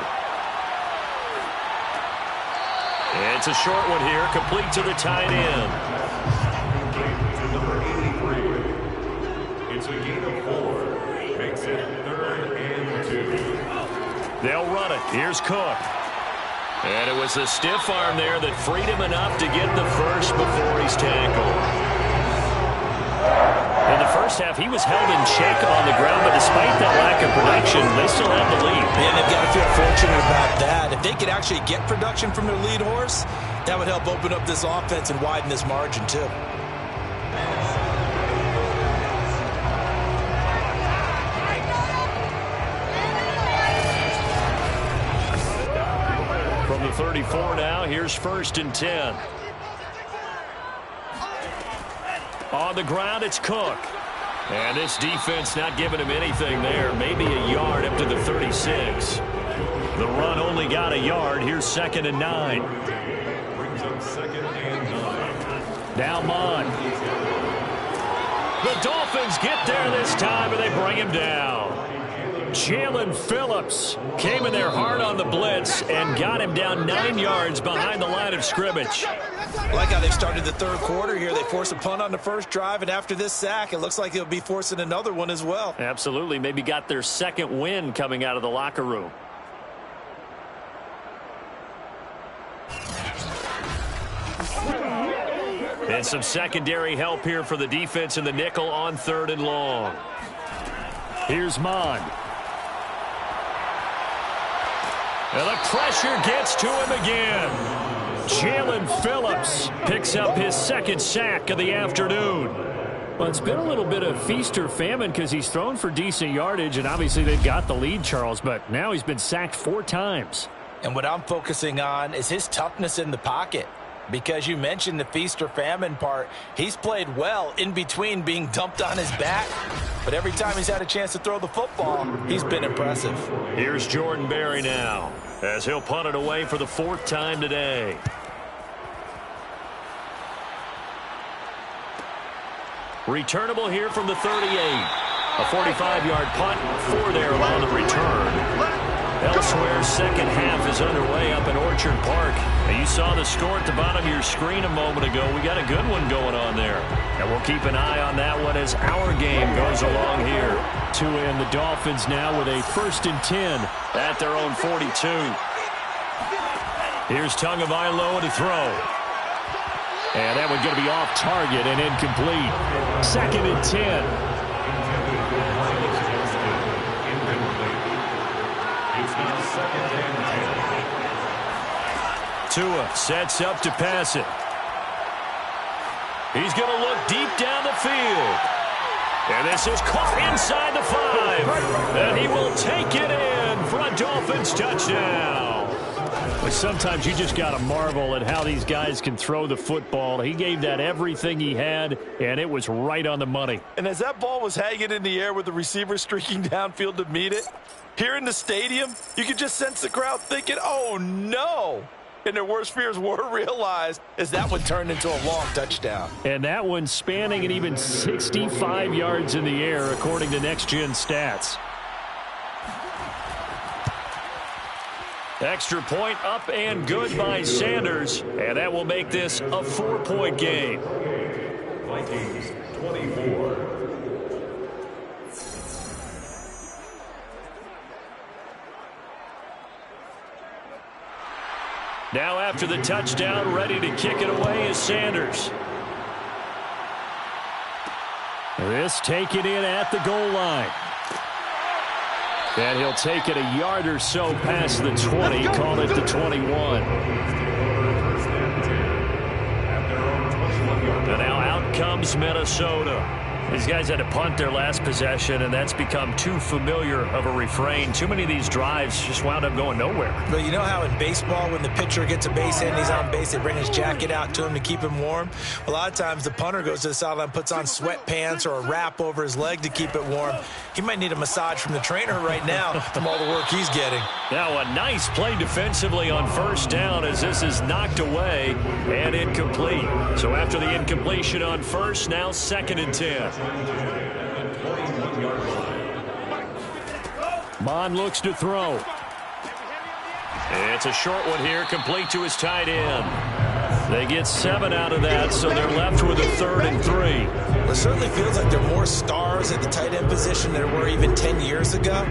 It's a short one here, complete to the tight end. To number 83. It's a gain of 4. Makes it 3rd and 2. They'll run it. Here's Cook. And it was a stiff arm there that freed him enough to get the first before he's tackled. In the first half, he was held in check on the ground, but despite that lack of production, they still have the lead. And they've got to feel fortunate about that. If they could actually get production from their lead horse, that would help open up this offense and widen this margin, too. From the 34 now, here's 1st and 10. On the ground, it's Cook. And this defense not giving him anything there. Maybe a yard up to the 36. The run only got a yard. Here's 2nd and 9. Brings up 2nd and 9. Now Mond. The Dolphins get there this time, and they bring him down. Jalen Phillips came in there hard on the blitz and got him down 9 yards behind the line of scrimmage. I like how they've started the third quarter here. They forced a punt on the first drive, and after this sack, it looks like they'll be forcing another one as well. Absolutely. Maybe got their second win coming out of the locker room. And some secondary help here for the defense in the nickel on 3rd and long. Here's Mond. And the pressure gets to him again. Jalen Phillips picks up his 2nd sack of the afternoon. Well, it's been a little bit of feast or famine because he's thrown for decent yardage, and obviously they've got the lead, Charles, but now he's been sacked 4 times. And what I'm focusing on is his toughness in the pocket. Because you mentioned the feast or famine part, he's played well in between being dumped on his back. But every time he's had a chance to throw the football, he's been impressive. Here's Jordan Berry now, as he'll punt it away for the 4th time today. Returnable here from the 38. A 45-yard punt, 4 there on the return. Elsewhere, 2nd half is underway up in Orchard Park. Now, you saw the score at the bottom of your screen a moment ago. We got a good one going on there. And we'll keep an eye on that one as our game goes along here. To end the Dolphins now with a 1st and 10. At their own 42. Here's Tagovailoa to throw. And that one's going to be off target and incomplete. 2nd and 10. Tua sets up to pass it. He's going to look deep down the field. And this is caught inside the 5. And he will take it in for a Dolphins touchdown. But sometimes you just got to marvel at how these guys can throw the football. He gave that everything he had, and it was right on the money. And as that ball was hanging in the air with the receiver streaking downfield to meet it, here in the stadium, you could just sense the crowd thinking, oh, no. And their worst fears were realized as that one turned into a long touchdown. And that one spanning and even 65 yards in the air, according to Next Gen Stats. Extra point up and good by Sanders. And that will make this a 4-point game. Vikings 24. Now after the touchdown, ready to kick it away is Sanders. This taken in at the goal line. And he'll take it a yard or so past the 20, call it the 21. And now out comes Minnesota. These guys had to punt their last possession, and that's become too familiar of a refrain. Too many of these drives just wound up going nowhere. But you know how in baseball, when the pitcher gets a base hit and he's on base, they bring his jacket out to him to keep him warm? A lot of times the punter goes to the sideline, puts on sweatpants or a wrap over his leg to keep it warm. He might need a massage from the trainer right now from all the work he's getting. Now a nice play defensively on 1st down as this is knocked away and incomplete. So after the incompletion on 1st, now 2nd and 10. Mond looks to throw. It's a short one here, complete to his tight end. They get 7 out of that, so they're left with a 3rd and 3. It certainly feels like there are more stars at the tight end position than there were even 10 years ago.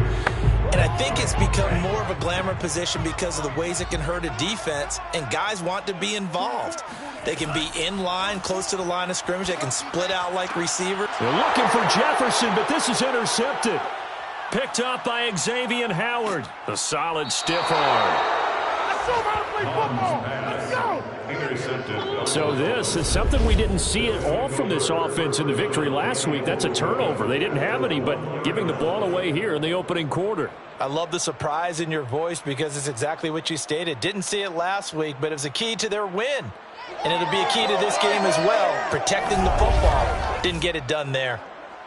And I think it's become more of a glamour position because of the ways it can hurt a defense, and guys want to be involved. They can be in line, close to the line of scrimmage. They can split out like receivers. They're looking for Jefferson, but this is intercepted. Picked up by Xavier Howard. A solid stiff arm. So this is something we didn't see at all from this offense in the victory last week. That's a turnover. They didn't have any, but giving the ball away here in the opening quarter. I love the surprise in your voice because it's exactly what you stated. Didn't see it last week, but it was a key to their win. And it'll be a key to this game as well, protecting the football. Didn't get it done there.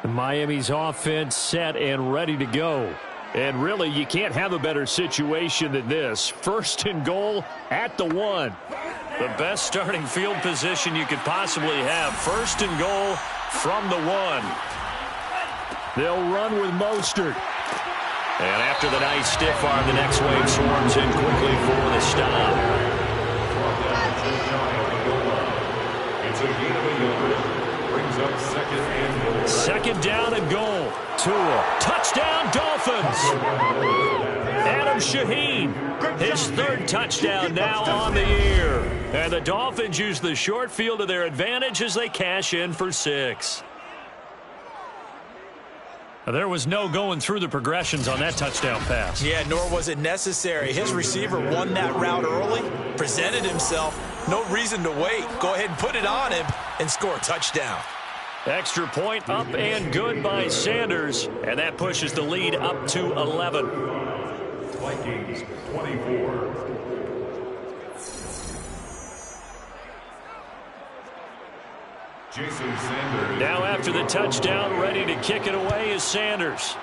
Miami's offense set and ready to go. And really, you can't have a better situation than this. 1st and goal at the 1. The best starting field position you could possibly have. 1st and goal from the 1. They'll run with Mostert. And after the nice stiff arm, the next wave swarms in quickly for the stop. It's a gain of a yard. Brings up 2nd and goal. 2nd down and goal. Tua. Touchdown, Dolphins. Adam Shaheen. His 3rd touchdown now on the year. And the Dolphins use the short field to their advantage as they cash in for 6. There was no going through the progressions on that touchdown pass. Yeah, nor was it necessary. His receiver won that route early, presented himself. No reason to wait. Go ahead and put it on him and score a touchdown. Extra point up and good by Sanders. And that pushes the lead up to 11. Vikings 24. Jason Sanders. Now after the touchdown, ready to kick it away is Sanders.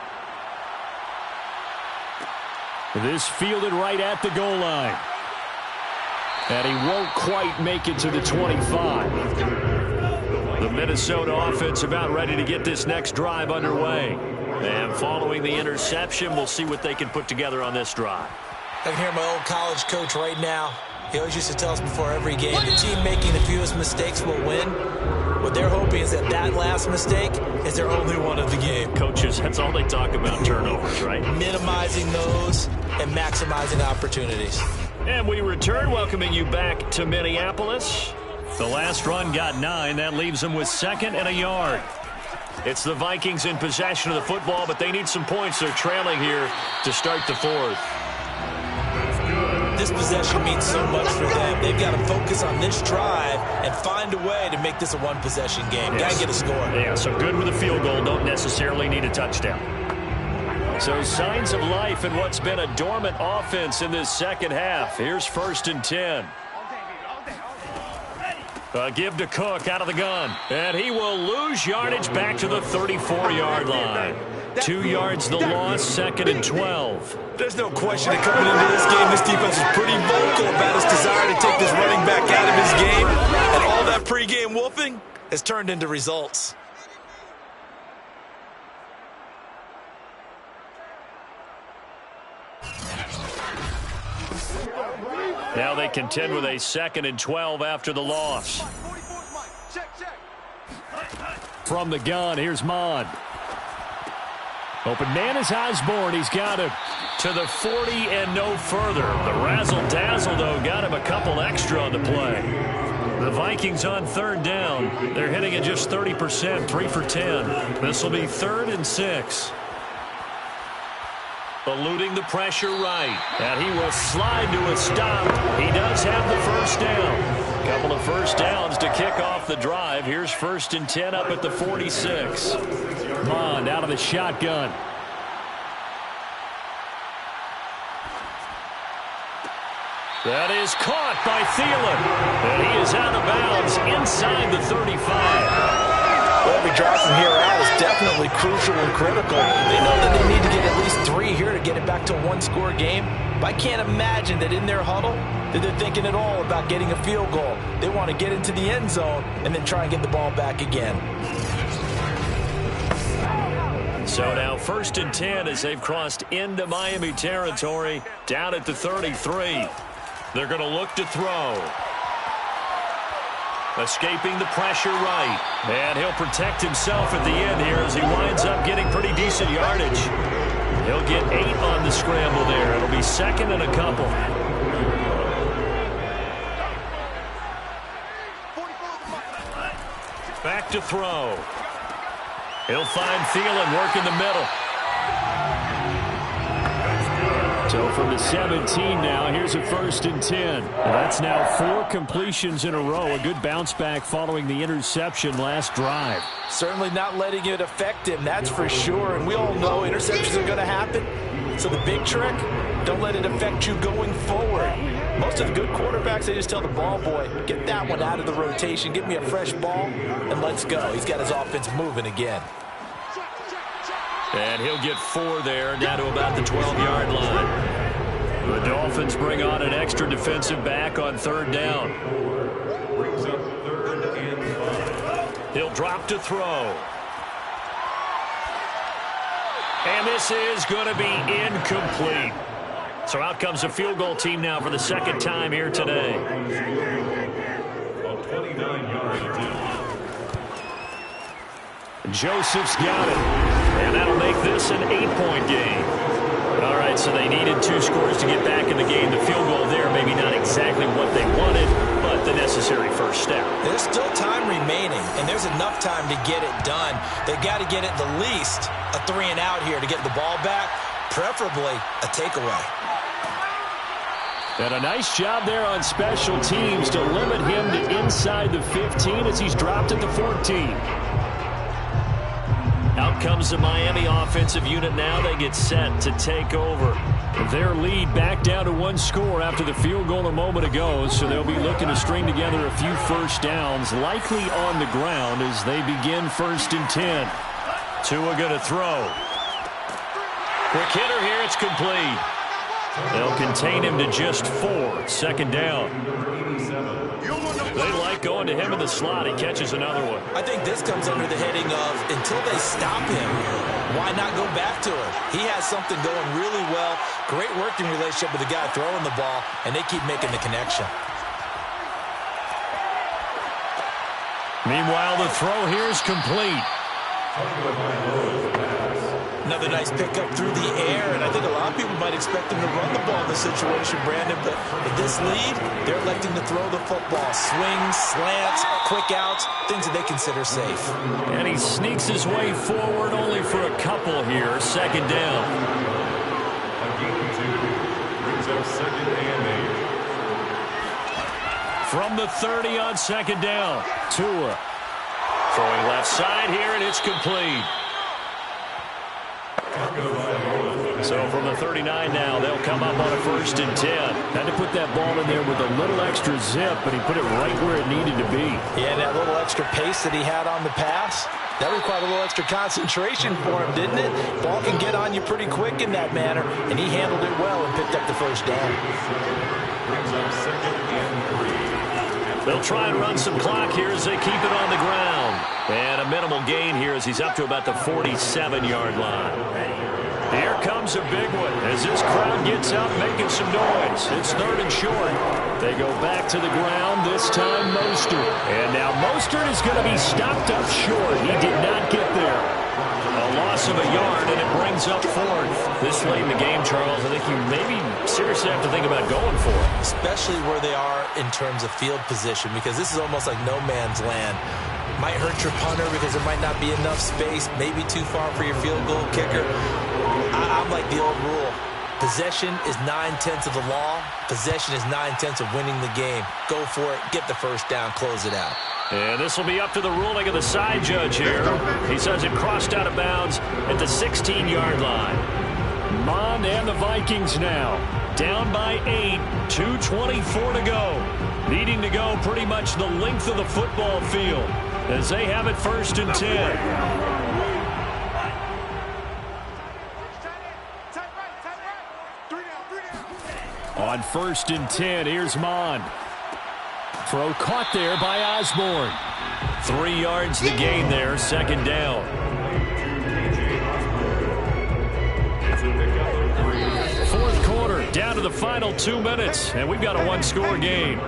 This fielded right at the goal line. And he won't quite make it to the 25. The Minnesota offense about ready to get this next drive underway. And following the interception, we'll see what they can put together on this drive. I can hear my old college coach right now. He always used to tell us before every game, the team making the fewest mistakes will win. What they're hoping is that last mistake is their only one of the game. Coaches, that's all they talk about, turnovers, right? Minimizing those and maximizing opportunities. And we return, welcoming you back to Minneapolis. The last run got 9. That leaves them with 2nd and a yard. It's the Vikings in possession of the football, but they need some points. They're trailing here to start the 4th. This possession means so much for them. They've got to focus on this drive and find a way to make this a one-possession game. Yes. Got to get a score. Yeah, so good with a field goal. Don't necessarily need a touchdown. So signs of life in what's been a dormant offense in this second half. Here's 1st and 10. Give to Cook out of the gun. And he will lose yardage back to the 34-yard line. 2 yards the loss, 2nd and 12. There's no question that coming into this game, this defense is pretty vocal about its desire to take this running back out of his game. And all that pregame wolfing has turned into results. Now they contend with a 2nd and 12 after the loss. From the gun, here's Mond. Open man is Osborne. He's got him. To the 40 and no further. The razzle-dazzle, though, got him a couple extra on the play. The Vikings on 3rd down. They're hitting at just 30%, 3 for 10. This will be 3rd and 6. Eluding the pressure right. And he will slide to a stop. He does have the 1st down. Couple of 1st downs to kick off the drive. Here's 1st and 10 up at the 46. Mond out of the shotgun. That is caught by Thielen. And he is out of bounds inside the 35. Every drive from here out is definitely crucial and critical. They know that they need to get at least 3 here to get it back to a one-score game. But I can't imagine that in their huddle that they're thinking at all about getting a field goal. They want to get into the end zone and then try and get the ball back again. So now 1st and 10 as they've crossed into Miami territory down at the 33. They're going to look to throw. Escaping the pressure right. And he'll protect himself at the end here as he winds up getting pretty decent yardage. He'll get 8 on the scramble there. It'll be 2nd and a couple. Back to throw. He'll find Thielen working the middle. So from the 17 now, here's a 1st and 10. That's now 4 completions in a row. A good bounce back following the interception last drive. Certainly not letting it affect him, that's for sure. And we all know interceptions are going to happen. So the big trick, don't let it affect you going forward. Most of the good quarterbacks, they just tell the ball boy, get that one out of the rotation, get me a fresh ball, and let's go. He's got his offense moving again. And he'll get 4 there, down to about the 12-yard line. The Dolphins bring on an extra defensive back on 3rd down. Brings up 3rd and 5. He'll drop to throw. And this is going to be incomplete. So out comes a field goal team now for the 2nd time here today. A 29-yard attempt. Joseph's got it. And that'll make this an 8-point game. All right, so they needed 2 scores to get back in the game. The field goal there, maybe not exactly what they wanted, but get the necessary first step. There's still time remaining, and there's enough time to get it done. They've got to get it the least a 3-and-out here to get the ball back, preferably a takeaway. And a nice job there on special teams to limit him to inside the 15 as he's dropped at the 14. Out comes the Miami offensive unit now. They get set to take over. Their lead back down to 1 score after the field goal a moment ago, so they'll be looking to string together a few first downs, likely on the ground as they begin 1st and 10. Tua going to throw. Quick hitter here. It's complete. They'll contain him to just 4. 2nd down. They like going to him in the slot. He catches another one. I think this comes under the heading of until they stop him, why not go back to him? He has something going really well. Great working relationship with the guy throwing the ball, and they keep making the connection. Meanwhile, the throw here is complete. Another nice pickup through the air, and I think a lot of people might expect him to run the ball in this situation, Brandon, but with this lead, they're electing to throw the football. Swings, slants, quick outs, things that they consider safe. And he sneaks his way forward only for a couple here. 2nd down. A gain of 2 brings up 2nd and 8. From the 30 on 2nd down. Tua throwing left side here, and it's complete. So from the 39 now, they'll come up on a 1st and 10. Had to put that ball in there with a little extra zip, but he put it right where it needed to be. Yeah, that little extra pace that he had on the pass, that required a little extra concentration for him, didn't it? Ball can get on you pretty quick in that manner, and he handled it well and picked up the 1st down. Brings up 2nd and 3. They'll try and run some clock here as they keep it on the ground. And a minimal gain here as he's up to about the 47-yard line. Here comes a big one as this crowd gets out making some noise. It's 3rd and short. They go back to the ground, this time Mostert. And now Mostert is going to be stopped up short. He did not get there. A loss of a yard, and it brings up 4th. This late in the game, Charles, I think you maybe seriously have to think about going for it. Especially where they are in terms of field position, because this is almost like no man's land. Might hurt your punter because there might not be enough space, maybe too far for your field goal kicker. I'm like the old rule. Possession is 9/10 of the law. Possession is 9/10 of winning the game. Go for it. Get the 1st down. Close it out. And this will be up to the ruling of the side judge here. He says it crossed out of bounds at the 16-yard line. Mond and the Vikings now down by 8. 2:24 to go. Needing to go pretty much the length of the football field as they have it 1st and 10. On 1st and 10, here's Mond. Throw caught there by Osborne. 3 yards the gain there, 2nd down. Fourth quarter, down to the final 2 minutes, and we've got a 1-score game.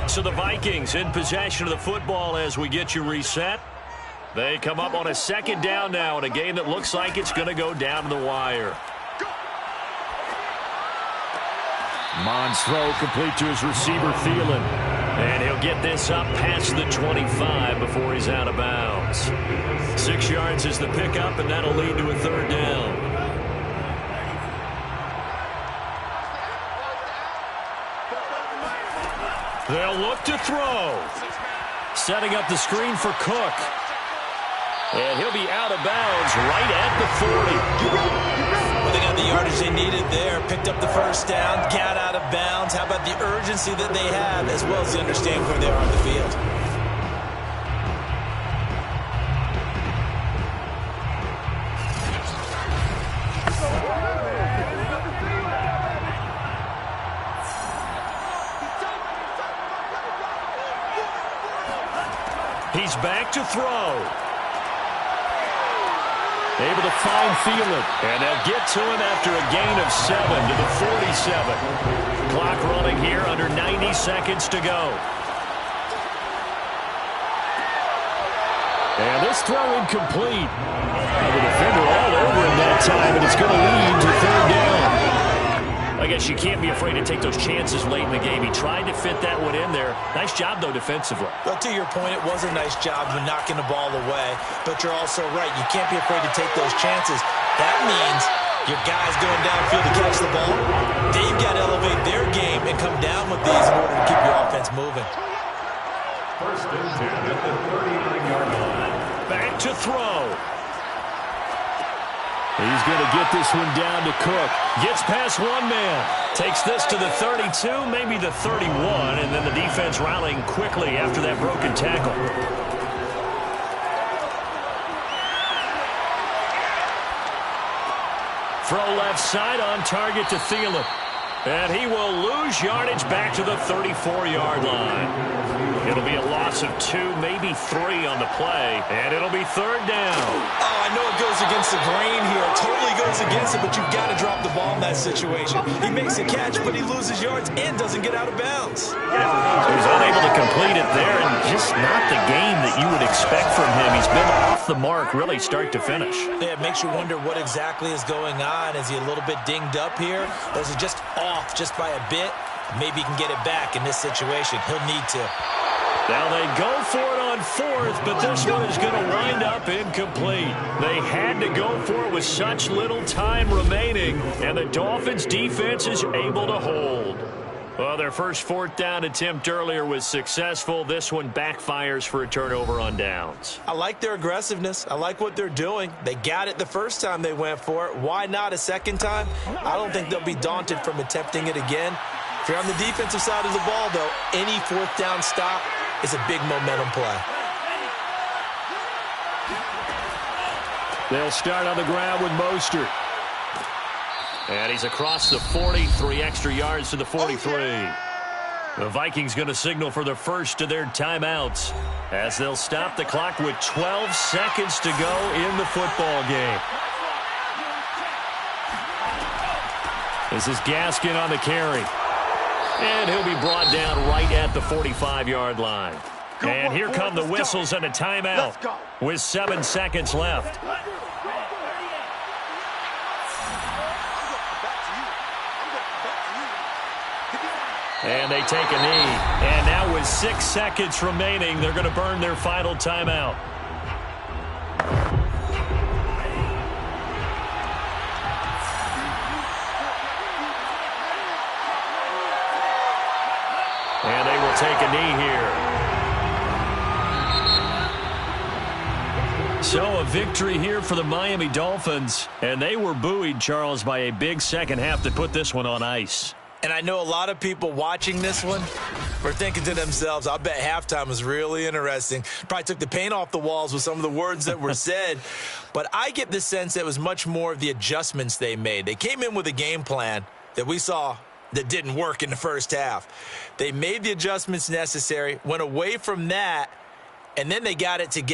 So the Vikings in possession of the football as we get you reset. They come up on a 2nd down now in a game that looks like it's going to go down to the wire. Mond's throw complete to his receiver, Thielen. And he'll get this up past the 25 before he's out of bounds. 6 yards is the pickup, and that'll lead to a 3rd down. They'll look to throw. Setting up the screen for Cook. And he'll be out of bounds right at the 40. Well, they got the yardage they needed there. Picked up the 1st down. Got out of bounds. How about the urgency that they have as well as the understanding where they are on the field? He's back to throw. Able to find Thielen. And they'll get to him after a gain of 7 to the 47. Clock running here under 90 seconds to go. And this throw incomplete. The defender all over him that time, and it's going to lead to 3rd down. I guess you can't be afraid to take those chances late in the game. He tried to fit that one in there. Nice job, though, defensively. Well, to your point, it was a nice job of knocking the ball away. But you're also right. You can't be afraid to take those chances. That means your guys going downfield to catch the ball, they've got to elevate their game and come down with these in order to keep your offense moving. First and 10 at the 39-yard line. Back to throw. He's going to get this one down to Cook. Gets past one man. Takes this to the 32, maybe the 31, and then the defense rallying quickly after that broken tackle. Throw left side on target to Thielen. And he will lose yardage back to the 34-yard line. It'll be a loss of 2, maybe 3 on the play, and it'll be third down. Oh, I know it goes against the grain here. It totally goes against it, but you've got to drop the ball in that situation. He makes a catch, but he loses yards and doesn't get out of bounds. So he's unable to complete it there, and just not the game that you would expect from him. He's been off the mark, really, start to finish. Yeah, it makes you wonder what exactly is going on. Is he a little bit dinged up here, or is he just off just by a bit? Maybe he can get it back in this situation. He'll need to. Now they go for it on fourth, but this one is going to wind up incomplete. They had to go for it with such little time remaining, and the Dolphins' defense is able to hold. Well, their first fourth down attempt earlier was successful. This one backfires for a turnover on downs. I like their aggressiveness. I like what they're doing. They got it the first time they went for it. Why not a second time? I don't think they'll be daunted from attempting it again. If you're on the defensive side of the ball, though, any fourth down stop is a big momentum play. They'll start on the ground with Mostert. And he's across the 40, 3 extra yards to the 43. The Vikings going to signal for the first of their timeouts as they'll stop the clock with 12 seconds to go in the football game. This is Gaskin on the carry. And he'll be brought down right at the 45-yard line. And here come the whistles and a timeout with 7 seconds left. And they take a knee. And now with 6 seconds remaining, they're going to burn their final timeout. And they will take a knee here. So a victory here for the Miami Dolphins. And they were buoyed, Charles, by a big second half that put this one on ice. And I know a lot of people watching this one were thinking to themselves, I bet halftime was really interesting. Probably took the paint off the walls with some of the words that were said. But I get the sense that it was much more of the adjustments they made. They came in with a game plan that we saw that didn't work in the first half. They made the adjustments necessary, went away from that, and then they got it together.